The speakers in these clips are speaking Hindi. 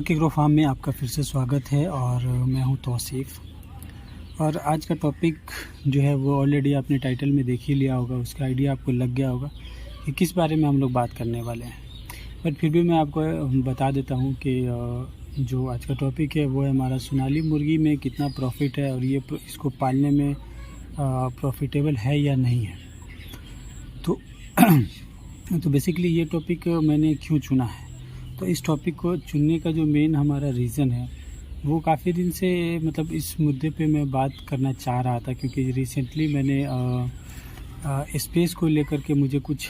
लकी ग्रो फार्म में आपका फिर से स्वागत है और मैं हूं तौसीफ़। और आज का टॉपिक जो है वो ऑलरेडी आपने टाइटल में देख ही लिया होगा, उसका आइडिया आपको लग गया होगा कि किस बारे में हम लोग बात करने वाले हैं। बट फिर भी मैं आपको बता देता हूं कि जो आज का टॉपिक है वो है हमारा सोनाली मुर्गी में कितना प्रॉफिट है और ये इसको पालने में प्रॉफिटेबल है या नहीं है। तो बेसिकली ये टॉपिक मैंने क्यों चुना है, तो इस टॉपिक को चुनने का जो मेन हमारा रीज़न है वो काफ़ी दिन से मतलब इस मुद्दे पे मैं बात करना चाह रहा था, क्योंकि रिसेंटली मैंने स्पेस को लेकर के मुझे कुछ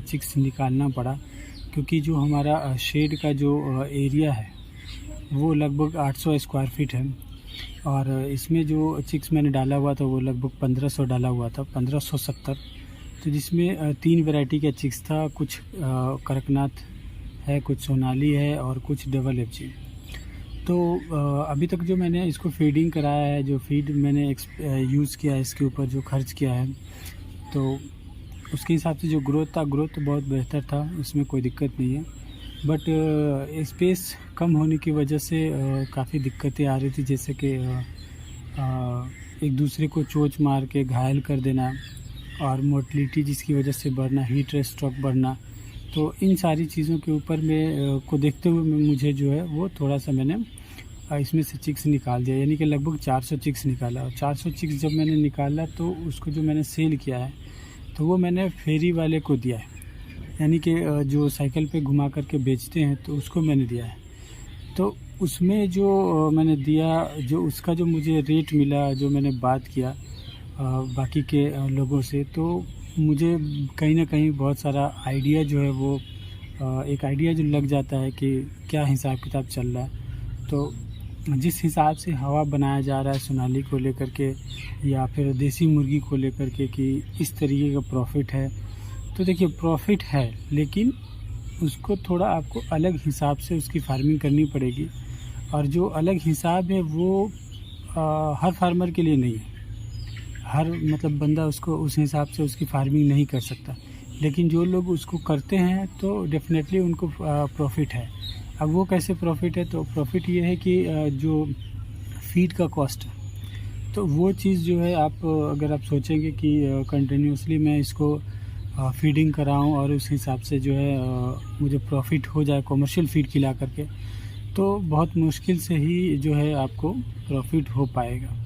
चिक्स निकालना पड़ा, क्योंकि जो हमारा शेड का जो एरिया है वो लगभग 800 स्क्वायर फीट है और इसमें जो चिक्स मैंने डाला हुआ था वो लगभग 1500 डाला हुआ था, 1570। तो जिसमें 3 वैरायटी का चिक्स था, कुछ कड़कनाथ है, कुछ सोनाली है और कुछ डबल एफजी। तो अभी तक जो मैंने इसको फीडिंग कराया है, जो फीड मैंने यूज़ किया है, इसके ऊपर जो खर्च किया है, तो उसके हिसाब से जो ग्रोथ था, ग्रोथ तो बहुत बेहतर था, इसमें कोई दिक्कत नहीं है। बट स्पेस कम होने की वजह से काफ़ी दिक्कतें आ रही थी, जैसे कि एक दूसरे को चोंच मार के घायल कर देना और मोटिलिटी जिसकी वजह से बढ़ना, हीट स्ट्रोक बढ़ना। तो इन सारी चीज़ों के ऊपर में को देखते हुए मुझे जो है वो थोड़ा सा मैंने इसमें से चिक्स निकाल दिया, यानी कि लगभग 400 चिक्स निकाला। और 400 चिक्स जब मैंने निकाला तो उसको जो मैंने सेल किया है तो वो मैंने फेरी वाले को दिया है, यानी कि जो साइकिल पे घुमा करके बेचते हैं तो उसको मैंने दिया है। तो उसमें जो मैंने दिया, जो उसका जो मुझे रेट मिला, जो मैंने बात किया बाकी के लोगों से, तो मुझे कहीं ना कहीं बहुत सारा आइडिया जो है वो एक आइडिया जो लग जाता है कि क्या हिसाब किताब चल रहा है। तो जिस हिसाब से हवा बनाया जा रहा है सोनाली को लेकर के या फिर देसी मुर्गी को लेकर के कि इस तरीके का प्रॉफिट है, तो देखिए प्रॉफिट है, लेकिन उसको थोड़ा आपको अलग हिसाब से उसकी फार्मिंग करनी पड़ेगी। और जो अलग हिसाब है वो हर फार्मर के लिए नहीं है, हर मतलब बंदा उसको उस हिसाब से उसकी फार्मिंग नहीं कर सकता, लेकिन जो लोग उसको करते हैं तो डेफिनेटली उनको प्रॉफिट है। अब वो कैसे प्रॉफिट है, तो प्रॉफिट ये है कि जो फीड का कॉस्ट है, तो वो चीज़ जो है आप अगर आप सोचेंगे कि कंटिन्यूसली मैं इसको फीडिंग कराऊं और उस हिसाब से जो है मुझे प्रॉफिट हो जाए कमर्शियल फीड खिला करके, तो बहुत मुश्किल से ही जो है आपको प्रॉफिट हो पाएगा।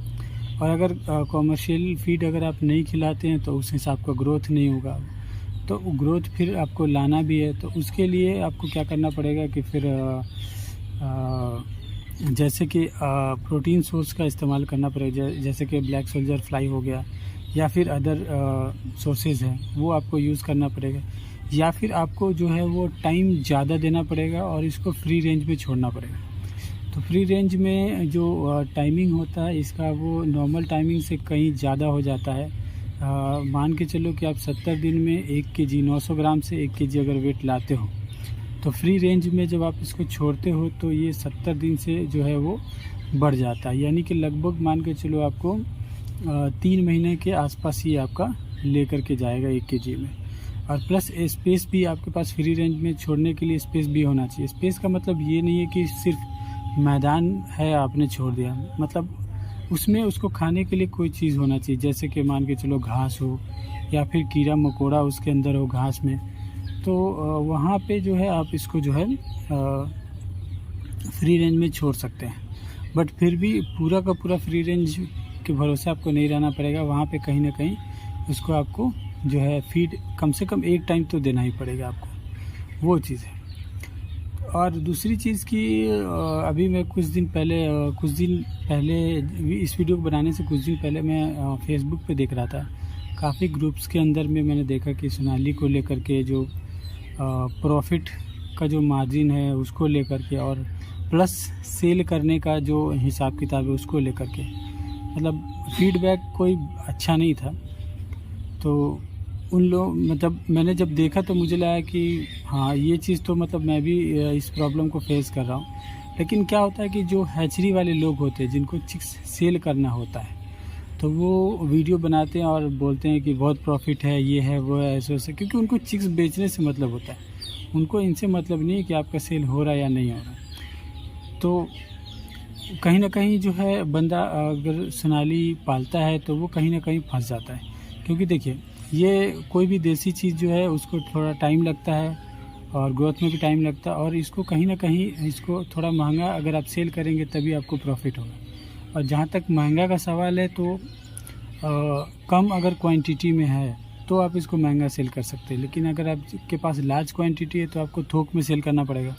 और अगर कमर्शियल फीड अगर आप नहीं खिलाते हैं तो उस हिसाब का ग्रोथ नहीं होगा, तो ग्रोथ फिर आपको लाना भी है, तो उसके लिए आपको क्या करना पड़ेगा कि फिर जैसे कि प्रोटीन सोर्स का इस्तेमाल करना पड़ेगा, जैसे कि ब्लैक सोल्जर फ्लाई हो गया या फिर अदर सोर्सेज हैं वो आपको यूज़ करना पड़ेगा, या फिर आपको जो है वो टाइम ज़्यादा देना पड़ेगा और इसको फ्री रेंज में छोड़ना पड़ेगा। तो फ्री रेंज में जो टाइमिंग होता है इसका वो नॉर्मल टाइमिंग से कहीं ज़्यादा हो जाता है। मान के चलो कि आप 70 दिन में 1 केजी 900 ग्राम से 1 केजी अगर वेट लाते हो, तो फ्री रेंज में जब आप इसको छोड़ते हो तो ये 70 दिन से जो है वो बढ़ जाता है, यानी कि लगभग मान के चलो आपको 3 महीने के आसपास ही आपका ले कर के जाएगा 1 केजी में। और प्लस स्पेस भी आपके पास फ्री रेंज में छोड़ने के लिए स्पेस भी होना चाहिए। स्पेस का मतलब ये नहीं है कि सिर्फ मैदान है आपने छोड़ दिया, मतलब उसमें उसको खाने के लिए कोई चीज़ होना चाहिए, जैसे कि मान के चलो घास हो या फिर कीड़ा मकोड़ा उसके अंदर हो घास में, तो वहाँ पे जो है आप इसको जो है फ्री रेंज में छोड़ सकते हैं। बट फिर भी पूरा का पूरा फ्री रेंज के भरोसे आपको नहीं रहना पड़ेगा, वहाँ पे कहीं ना कहीं उसको आपको जो है फीड कम से कम एक टाइम तो देना ही पड़ेगा आपको, वो चीज़ है। और दूसरी चीज़ कि अभी मैं कुछ दिन पहले इस वीडियो को बनाने से कुछ दिन पहले मैं फेसबुक पे देख रहा था, काफ़ी ग्रुप्स के अंदर में मैंने देखा कि सोनाली को लेकर के जो प्रॉफिट का जो मार्जिन है उसको लेकर के और प्लस सेल करने का जो हिसाब किताब है उसको लेकर के, मतलब फीडबैक कोई अच्छा नहीं था। तो उन लोग मतलब मैंने जब देखा तो मुझे लगा कि हाँ ये चीज़ तो मतलब मैं भी इस प्रॉब्लम को फेस कर रहा हूँ। लेकिन क्या होता है कि जो हैचरी वाले लोग होते हैं जिनको चिक्स सेल करना होता है, तो वो वीडियो बनाते हैं और बोलते हैं कि बहुत प्रॉफिट है, ये है वो है, ऐसे वैसे, क्योंकि उनको चिक्स बेचने से मतलब होता है, उनको इनसे मतलब नहीं है कि आपका सेल हो रहा है या नहीं हो रहा है। तो कहीं न कहीं जो है बंदा अगर सोनाली पालता है तो वो कहीं न कहीं फँस जाता है। क्योंकि देखिए, ये कोई भी देसी चीज़ जो है उसको थोड़ा टाइम लगता है और ग्रोथ में भी टाइम लगता है, और इसको कहीं न कहीं इसको थोड़ा महँगा अगर आप सेल करेंगे तभी आपको प्रॉफ़िट होगा। और जहाँ तक महँगा का सवाल है तो कम अगर क्वांटिटी में है तो आप इसको महँगा सेल कर सकते हैं, लेकिन अगर आपके पास लार्ज क्वांटिटी है तो आपको थोक में सेल करना पड़ेगा।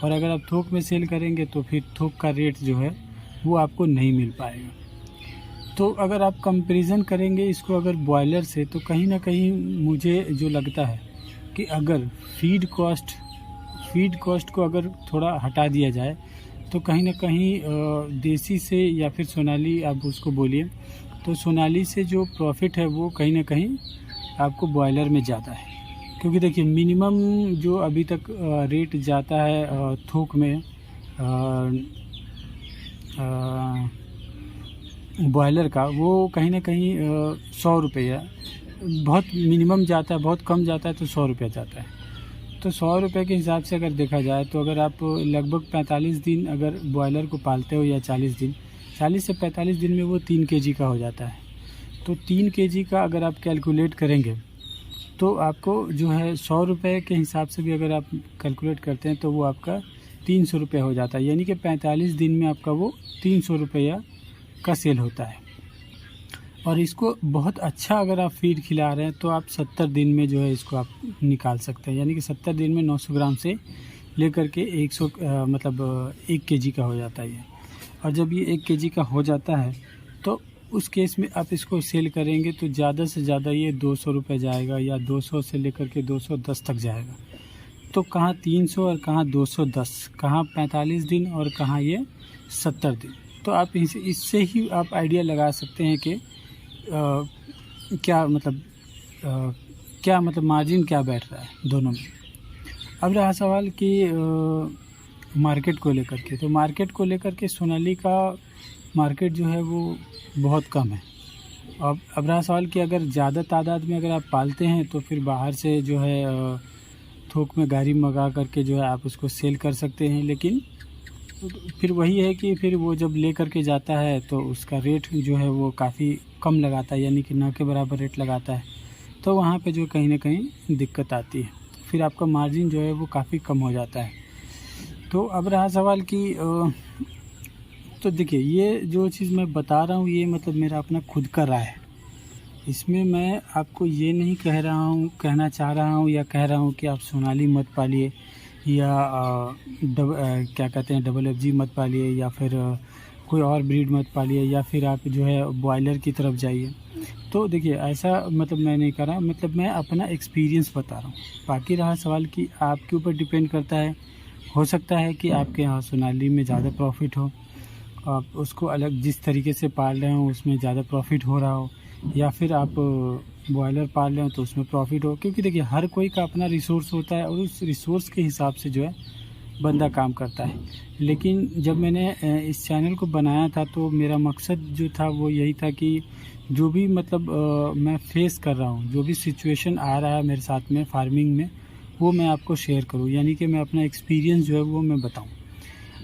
और अगर आप थोक में सेल करेंगे तो फिर थोक का रेट जो है वो आपको नहीं मिल पाएगा। तो अगर आप कंपैरिज़न करेंगे इसको अगर बॉयलर से, तो कहीं न कहीं मुझे जो लगता है कि अगर फीड कॉस्ट को अगर थोड़ा हटा दिया जाए तो कहीं न कहीं देसी से या फिर सोनाली आप उसको बोलिए, तो सोनाली से जो प्रॉफ़िट है वो कहीं न कहीं आपको बॉयलर में ज़्यादा है। क्योंकि देखिए, मिनिमम जो अभी तक रेट जाता है थोक में बॉयलर का, वो कहीं न कहीं 100 रुपये बहुत मिनिमम जाता है, बहुत कम जाता है तो 100 रुपये जाता है। तो 100 रुपये के हिसाब से अगर देखा जाए तो अगर आप लगभग 45 दिन अगर बॉयलर को पालते हो या 40 दिन, 40 से 45 दिन में वो 3 केजी का हो जाता है। तो 3 केजी का अगर आप कैलकुलेट करेंगे तो आपको जो है 100 रुपये के हिसाब से भी अगर आप कैलकुलेट करते हैं तो वो आपका 300 रुपये हो जाता है। यानी कि 45 दिन में आपका वो 300 रुपया का सेल होता है। और इसको बहुत अच्छा अगर आप फीड खिला रहे हैं तो आप 70 दिन में जो है इसको आप निकाल सकते हैं। यानी कि 70 दिन में 900 ग्राम से लेकर के 100 मतलब 1 केजी का हो जाता है ये। और जब ये 1 केजी का हो जाता है तो उस केस में आप इसको सेल करेंगे तो ज़्यादा से ज़्यादा ये 200 रुपये जाएगा, या 200 से लेकर के 210 तक जाएगा। तो कहाँ 300 और कहाँ 210, कहाँ 45 दिन और कहाँ ये 70 दिन। तो आप इससे ही आप आइडिया लगा सकते हैं कि क्या मतलब मार्जिन क्या बैठ रहा है दोनों में। अब रहा सवाल कि मार्केट को लेकर के, तो मार्केट को लेकर के सोनाली का मार्केट जो है वो बहुत कम है। अब रहा सवाल कि अगर ज़्यादा तादाद में अगर आप पालते हैं तो फिर बाहर से जो है थोक में गाड़ी मंगा करके जो है आप उसको सेल कर सकते हैं, लेकिन फिर वही है कि फिर वो जब ले करके जाता है तो उसका रेट जो है वो काफ़ी कम लगाता है, यानी कि न के बराबर रेट लगाता है। तो वहाँ पे जो कहीं ना कहीं दिक्कत आती है, फिर आपका मार्जिन जो है वो काफ़ी कम हो जाता है। तो अब रहा सवाल कि तो देखिए, ये जो चीज़ मैं बता रहा हूँ ये मतलब मेरा अपना खुद का राय है। इसमें मैं आपको ये नहीं कहना चाह रहा हूँ या कह रहा हूँ कि आप सोनाली मत पालिए या क्या कहते हैं FFG मत पालिए, या फिर कोई और ब्रीड मत पालिए, या फिर आप जो है बॉयलर की तरफ जाइए। तो देखिए, ऐसा मतलब मैं नहीं कर रहा, मतलब मैं अपना एक्सपीरियंस बता रहा हूँ। बाकी रहा सवाल कि आपके ऊपर डिपेंड करता है, हो सकता है कि आपके यहाँ सोनाली में ज़्यादा प्रॉफिट हो, आप उसको अलग जिस तरीके से पाल रहे हो उसमें ज़्यादा प्रॉफिट हो रहा हो, या फिर आप बॉयलर पाल रहे हो तो उसमें प्रॉफिट हो। क्योंकि देखिए, हर कोई का अपना रिसोर्स होता है और उस रिसोर्स के हिसाब से जो है बंदा काम करता है। लेकिन जब मैंने इस चैनल को बनाया था तो मेरा मकसद जो था वो यही था कि जो भी मतलब मैं फेस कर रहा हूँ, जो भी सिचुएशन आ रहा है मेरे साथ में फार्मिंग में, वो मैं आपको शेयर करूँ, यानी कि मैं अपना एक्सपीरियंस जो है वो मैं बताऊँ।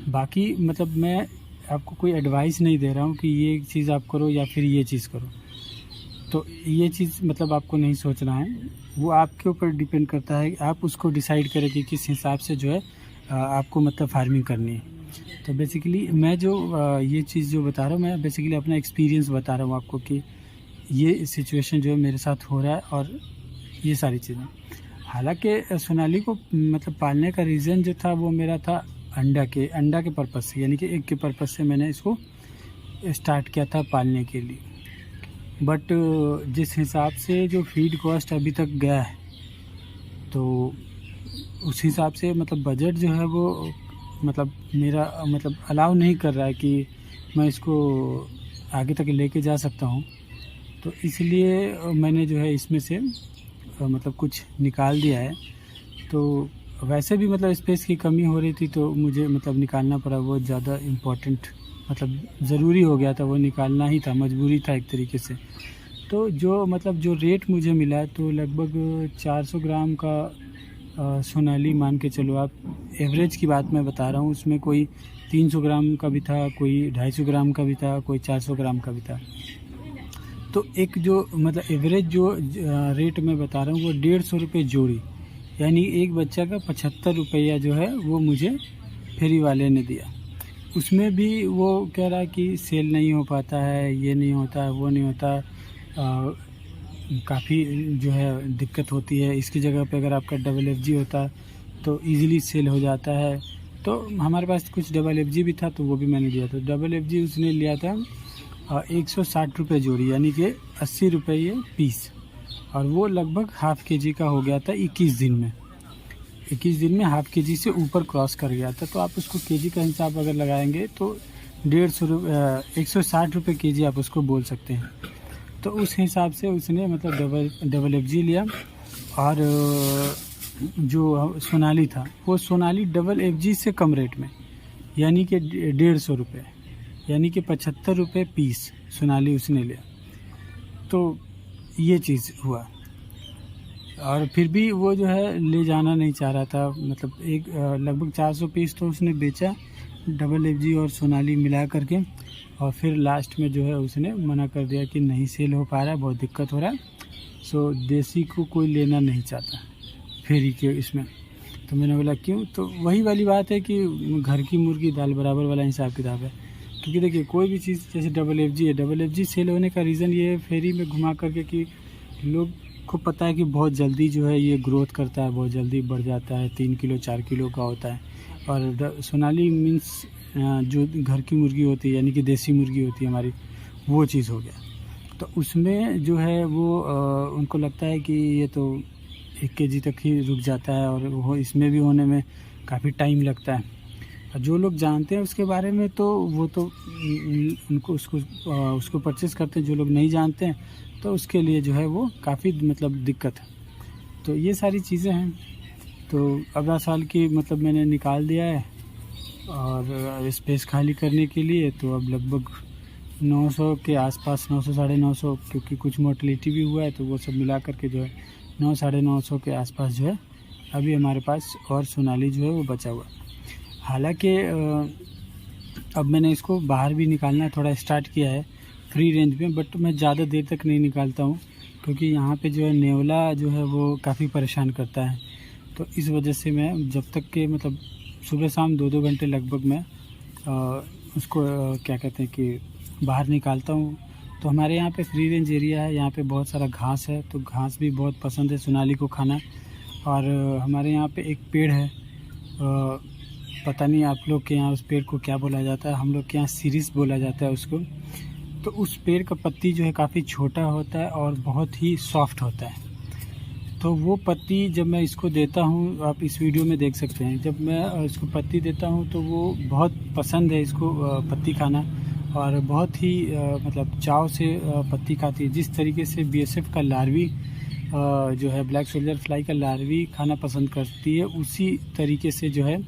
बाकी मतलब मैं आपको कोई एडवाइस नहीं दे रहा हूँ कि ये चीज़ आप करो या फिर ये चीज़ करो। तो ये चीज़ मतलब आपको नहीं सोचना है, वो आपके ऊपर डिपेंड करता है, आप उसको डिसाइड करें कि किस हिसाब से जो है आपको मतलब फार्मिंग करनी है। तो बेसिकली मैं जो ये चीज़ जो बता रहा हूँ, मैं बेसिकली अपना एक्सपीरियंस बता रहा हूँ आपको कि ये सिचुएशन जो है मेरे साथ हो रहा है और ये सारी चीज़ें। हालांकि सोनाली को मतलब पालने का रीज़न जो था वो मेरा था अंडा के पर्पज़ से, यानी कि एग के पर्पज़ से मैंने इसको स्टार्ट किया था पालने के लिए। बट जिस हिसाब से जो फीड कॉस्ट अभी तक गया है तो उस हिसाब से मतलब बजट जो है वो मतलब मेरा मतलब अलाउ नहीं कर रहा है कि मैं इसको आगे तक लेके जा सकता हूँ। तो इसलिए मैंने जो है इसमें से मतलब कुछ निकाल दिया है। तो वैसे भी मतलब स्पेस की कमी हो रही थी तो मुझे मतलब निकालना पड़ा, वो ज़्यादा इम्पोर्टेंट मतलब ज़रूरी हो गया था, वो निकालना ही था, मजबूरी था एक तरीके से। तो जो मतलब जो रेट मुझे मिला तो लगभग 400 ग्राम का सोनाली मान के चलो आप, एवरेज की बात मैं बता रहा हूँ, उसमें कोई 300 ग्राम का भी था, कोई 250 ग्राम का भी था, कोई 400 ग्राम का भी था। तो एक जो मतलब एवरेज जो रेट मैं बता रहा हूँ वो 150 रुपये जोड़ी, यानी एक बच्चा का 75 रुपया जो है वो मुझे फेरी वाले ने दिया। उसमें भी वो कह रहा है कि सेल नहीं हो पाता है, ये नहीं होता है, वो नहीं होता, काफ़ी जो है दिक्कत होती है। इसकी जगह पे अगर आपका डबल FG होता तो इजीली सेल हो जाता है। तो हमारे पास कुछ डबल FG भी था तो वो भी मैंने दिया। तो डबल FG उसने लिया था 160 रुपये जोड़ी, यानी कि 80 रुपये पीस, और वो लगभग हाफ़ KG का हो गया था 21 दिन में। 21 दिन में हाफ़ KG से ऊपर क्रॉस कर गया था। तो आप उसको KG का हिसाब अगर लगाएंगे तो 160 रुपये KG आप उसको बोल सकते हैं। तो उस हिसाब से उसने मतलब डबल FG लिया। और जो सोनाली था वो सोनाली डबल FG से कम रेट में, यानी कि 150 रुपये, यानी कि 75 रुपये पीस सोनाली उसने लिया। तो ये चीज़ हुआ, और फिर भी वो जो है ले जाना नहीं चाह रहा था। मतलब एक लगभग 400 पीस तो उसने बेचा डबल FG और सोनाली मिला करके, और फिर लास्ट में जो है उसने मना कर दिया कि नहीं सेल हो पा रहा है, बहुत दिक्कत हो रहा है, सो देसी को कोई लेना नहीं चाहता फेरी के इसमें। तो मैंने बोला क्यों? तो वही वाली बात है कि घर की मुर्गी दाल बराबर वाला हिसाब किताब है। क्योंकि देखिए कोई भी चीज़ जैसे डबल FG है, डबल FG सेल होने का रीज़न ये है फेरी में घुमा करके कि लोग को पता है कि बहुत जल्दी जो है ये ग्रोथ करता है, बहुत जल्दी बढ़ जाता है, 3 किलो 4 किलो का होता है। और सोनाली मीन्स जो घर की मुर्गी होती है, यानी कि देसी मुर्गी होती है हमारी, वो चीज़ हो गया। तो उसमें जो है वो उनको लगता है कि ये तो 1 KG तक ही रुक जाता है, और वो इसमें भी होने में काफ़ी टाइम लगता है। और जो लोग जानते हैं उसके बारे में तो वो तो उनको उसको परचेज़ करते हैं। जो लोग नहीं जानते हैं तो उसके लिए जो है वो काफ़ी मतलब दिक्कत है। तो ये सारी चीज़ें हैं। तो अगला साल की मतलब मैंने निकाल दिया है, और स्पेस खाली करने के लिए तो अब लगभग 900 के आसपास, 900 साढ़े 900, क्योंकि कुछ मोर्टेलिटी भी हुआ है तो वो सब मिला करके जो है 900 साढ़े 900 के आसपास जो है अभी हमारे पास और सोनाली जो है वो बचा हुआ। हालांकि अब मैंने इसको बाहर भी निकालना थोड़ा स्टार्ट किया है फ्री रेंज में, बट मैं ज़्यादा देर तक नहीं निकालता हूँ, क्योंकि यहाँ पे जो है नेवला जो है वो काफ़ी परेशान करता है। तो इस वजह से मैं जब तक के मतलब सुबह शाम 2-2 घंटे लगभग मैं उसको क्या कहते हैं कि बाहर निकालता हूँ। तो हमारे यहाँ पे फ्री रेंज एरिया है, यहाँ पे बहुत सारा घास है, तो घास भी बहुत पसंद है सोनाली को खाना। और हमारे यहाँ पे एक पेड़ है, पता नहीं आप लोग के यहाँ उस पेड़ को क्या बोला जाता है, हम लोग के यहाँ सिरिस बोला जाता है उसको। तो उस पेड़ का पत्ती जो है काफ़ी छोटा होता है और बहुत ही सॉफ्ट होता है। तो वो पत्ती जब मैं इसको देता हूँ, आप इस वीडियो में देख सकते हैं, जब मैं इसको पत्ती देता हूँ तो वो बहुत पसंद है इसको पत्ती खाना, और बहुत ही मतलब चाव से पत्ती खाती है। जिस तरीके से BSF का लार्वी जो है ब्लैक सोल्जर फ्लाई का लार्वी खाना पसंद करती है, उसी तरीके से जो है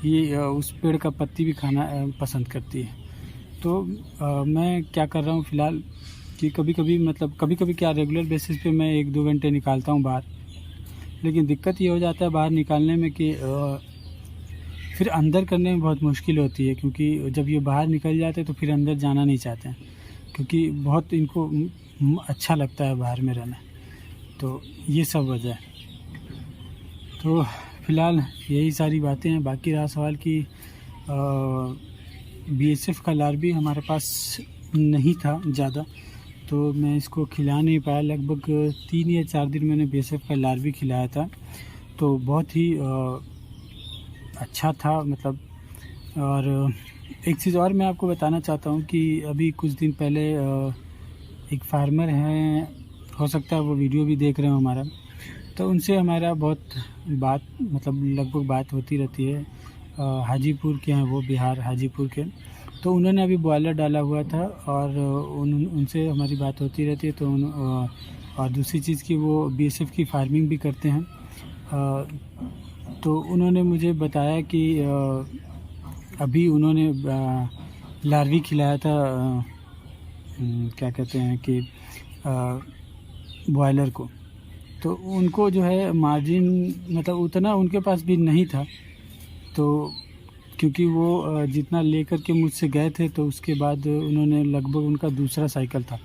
ये उस पेड़ का पत्ती भी खाना पसंद करती है। तो मैं क्या कर रहा हूँ फ़िलहाल कि कभी कभी क्या रेगुलर बेसिस पे मैं 1-2 घंटे निकालता हूँ बाहर। लेकिन दिक्कत ये हो जाता है बाहर निकालने में कि फिर अंदर करने में बहुत मुश्किल होती है, क्योंकि जब ये बाहर निकल जाते हैं तो फिर अंदर जाना नहीं चाहते हैं, क्योंकि बहुत इनको अच्छा लगता है बाहर में रहना। तो ये सब वजह है। तो फ़िलहाल यही सारी बातें हैं। बाकी रहा सवाल कि BSF का लार्वी हमारे पास नहीं था ज़्यादा, तो मैं इसको खिला नहीं पाया। लगभग 3 या 4 दिन मैंने BSF का लार्वी खिलाया था, तो बहुत ही अच्छा था मतलब। और एक चीज़ और मैं आपको बताना चाहता हूँ कि अभी कुछ दिन पहले एक फार्मर हैं, हो सकता है वो वीडियो भी देख रहे हो हमारा, तो उनसे हमारा बहुत बात मतलब लगभग बात होती रहती है। हाजीपुर के हैं वो, बिहार हाजीपुर के। तो उन्होंने अभी बॉयलर डाला हुआ था, और उनसे हमारी बात होती रहती है। तो और दूसरी चीज़ कि वो BSF की फार्मिंग भी करते हैं। तो उन्होंने मुझे बताया कि अभी उन्होंने लार्वी खिलाया था, क्या कहते हैं कि बॉयलर को। तो उनको जो है मार्जिन मतलब उतना उनके पास भी नहीं था। तो क्योंकि वो जितना लेकर के मुझसे गए थे, तो उसके बाद उन्होंने लगभग उनका दूसरा साइकिल था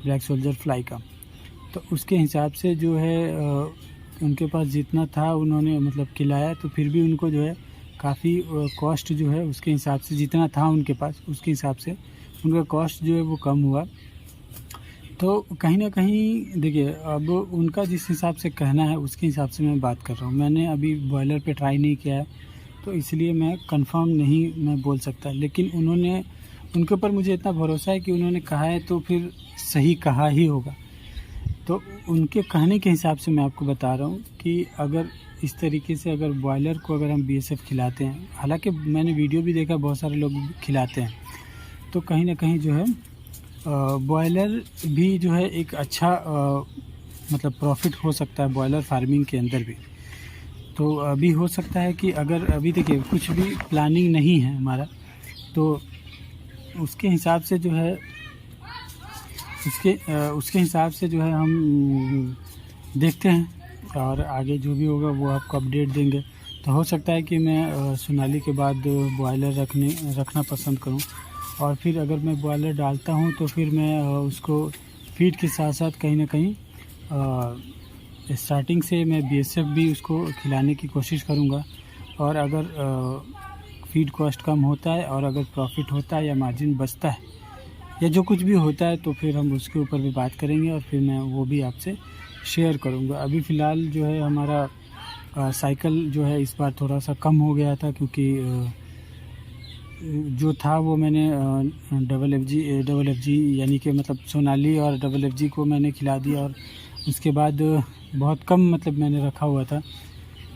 ब्लैक सोल्जर फ्लाई का, तो उसके हिसाब से जो है उनके पास जितना था उन्होंने मतलब खिलाया, तो फिर भी उनको जो है काफ़ी कॉस्ट जो है उसके हिसाब से जितना था उनके पास उसके हिसाब से उनका कॉस्ट जो है वो कम हुआ। तो कहीं ना कहीं देखिए, अब उनका जिस हिसाब से कहना है उसके हिसाब से मैं बात कर रहा हूँ। मैंने अभी बॉयलर पे ट्राई नहीं किया है, तो इसलिए मैं कंफर्म नहीं मैं बोल सकता, लेकिन उनके ऊपर मुझे इतना भरोसा है कि उन्होंने कहा है तो फिर सही कहा ही होगा। तो उनके कहने के हिसाब से मैं आपको बता रहा हूँ कि अगर इस तरीके से अगर बॉयलर को अगर हम बीएसएफ खिलाते हैं, हालांकि मैंने वीडियो भी देखा बहुत सारे लोग खिलाते हैं, तो कहीं ना कहीं जो है बॉयलर भी जो है एक अच्छा मतलब प्रॉफिट हो सकता है बॉयलर फार्मिंग के अंदर भी। तो अभी हो सकता है कि अगर अभी देखिए कुछ भी प्लानिंग नहीं है हमारा, तो उसके हिसाब से जो है उसके हिसाब से जो है हम देखते हैं और आगे जो भी होगा वो आपको अपडेट देंगे। तो हो सकता है कि मैं सोनाली के बाद बॉयलर रखना पसंद करूं, और फिर अगर मैं बॉयलर डालता हूं तो फिर मैं उसको फीड के साथ साथ कहीं ना कहीं स्टार्टिंग से मैं बीएसएफ भी उसको खिलाने की कोशिश करूंगा। और अगर फीड कॉस्ट कम होता है और अगर प्रॉफिट होता है या मार्जिन बचता है या जो कुछ भी होता है, तो फिर हम उसके ऊपर भी बात करेंगे और फिर मैं वो भी आपसे शेयर करूंगा। अभी फ़िलहाल जो है हमारा साइकिल जो है इस बार थोड़ा सा कम हो गया था, क्योंकि जो था वो मैंने डबल एफ जी यानी कि मतलब सोनाली और डबल एफ जी को मैंने खिला दिया, और उसके बाद बहुत कम मतलब मैंने रखा हुआ था।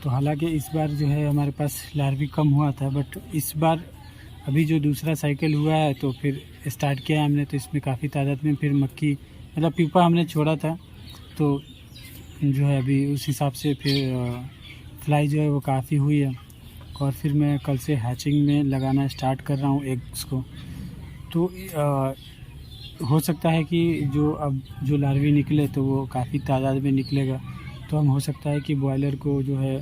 तो हालांकि इस बार जो है हमारे पास लार्वी कम हुआ था, बट इस बार अभी जो दूसरा साइकिल हुआ है तो फिर स्टार्ट किया हमने, तो इसमें काफ़ी तादाद में फिर मक्खी मतलब पीपा हमने छोड़ा था, तो जो है अभी उस हिसाब से फिर फ्लाई जो है वो काफ़ी हुई है। और फिर मैं कल से हैचिंग में लगाना स्टार्ट कर रहा हूँ एग्स को। तो हो सकता है कि जो लार्वी निकले तो वो काफ़ी तादाद में निकलेगा, तो हम हो सकता है कि बॉयलर को जो है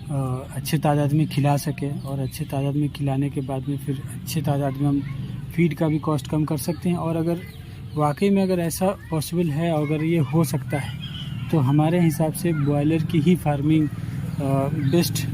अच्छे तादाद में खिला सके, और अच्छे तादाद में खिलाने के बाद में फिर अच्छे तादाद में हम फीड का भी कॉस्ट कम कर सकते हैं। और अगर वाकई में अगर ऐसा पॉसिबल है, अगर ये हो सकता है, तो हमारे हिसाब से बॉयलर की ही फार्मिंग बेस्ट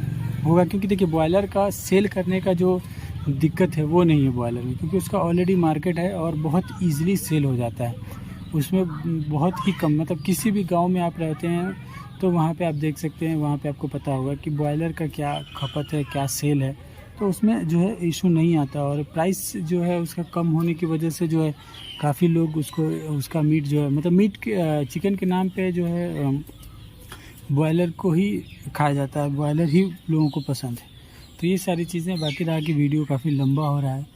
होगा। क्योंकि देखिए बॉयलर का सेल करने का जो दिक्कत है वो नहीं है बॉयलर में, क्योंकि उसका ऑलरेडी मार्केट है और बहुत ईजिली सेल हो जाता है। उसमें बहुत ही कम मतलब किसी भी गांव में आप रहते हैं तो वहाँ पे आप देख सकते हैं, वहाँ पे आपको पता होगा कि बॉयलर का क्या खपत है, क्या सेल है, तो उसमें जो है इशू नहीं आता। और प्राइस जो है उसका कम होने की वजह से जो है काफ़ी लोग उसका मीट जो है मतलब चिकन के नाम पे जो है बॉयलर को ही खाया जाता है, बॉयलर ही लोगों को पसंद है। तो ये सारी चीज़ें, बाकी रहा कि वीडियो काफ़ी लंबा हो रहा है,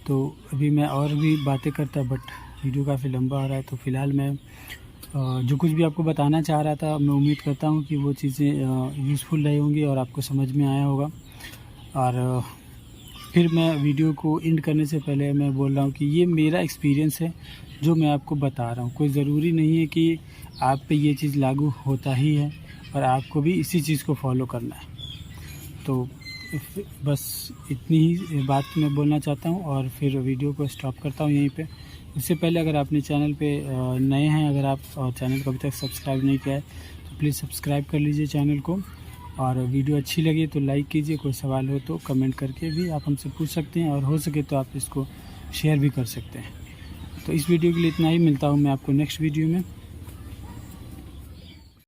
तो अभी मैं और भी बातें करता, बट वीडियो काफ़ी लंबा हो रहा है। तो फ़िलहाल मैं जो कुछ भी आपको बताना चाह रहा था, मैं उम्मीद करता हूँ कि वो चीज़ें यूज़फुल रही होंगी और आपको समझ में आया होगा। और फिर मैं वीडियो को एंड करने से पहले मैं बोल रहा हूँ कि ये मेरा एक्सपीरियंस है जो मैं आपको बता रहा हूँ। कोई ज़रूरी नहीं है कि आप पे ये चीज़ लागू होता ही है और आपको भी इसी चीज़ को फॉलो करना है। तो बस इतनी ही बात मैं बोलना चाहता हूँ और फिर वीडियो को स्टॉप करता हूँ यहीं पे। उससे पहले अगर आपने चैनल पे नए हैं, अगर आप चैनल को अभी तक सब्सक्राइब नहीं किया है तो प्लीज़ सब्सक्राइब कर लीजिए चैनल को। और वीडियो अच्छी लगी तो लाइक कीजिए, कोई सवाल हो तो कमेंट करके भी आप हमसे पूछ सकते हैं, और हो सके तो आप इसको शेयर भी कर सकते हैं। तो इस वीडियो के लिए इतना ही, मिलता हूँ मैं आपको नेक्स्ट वीडियो में।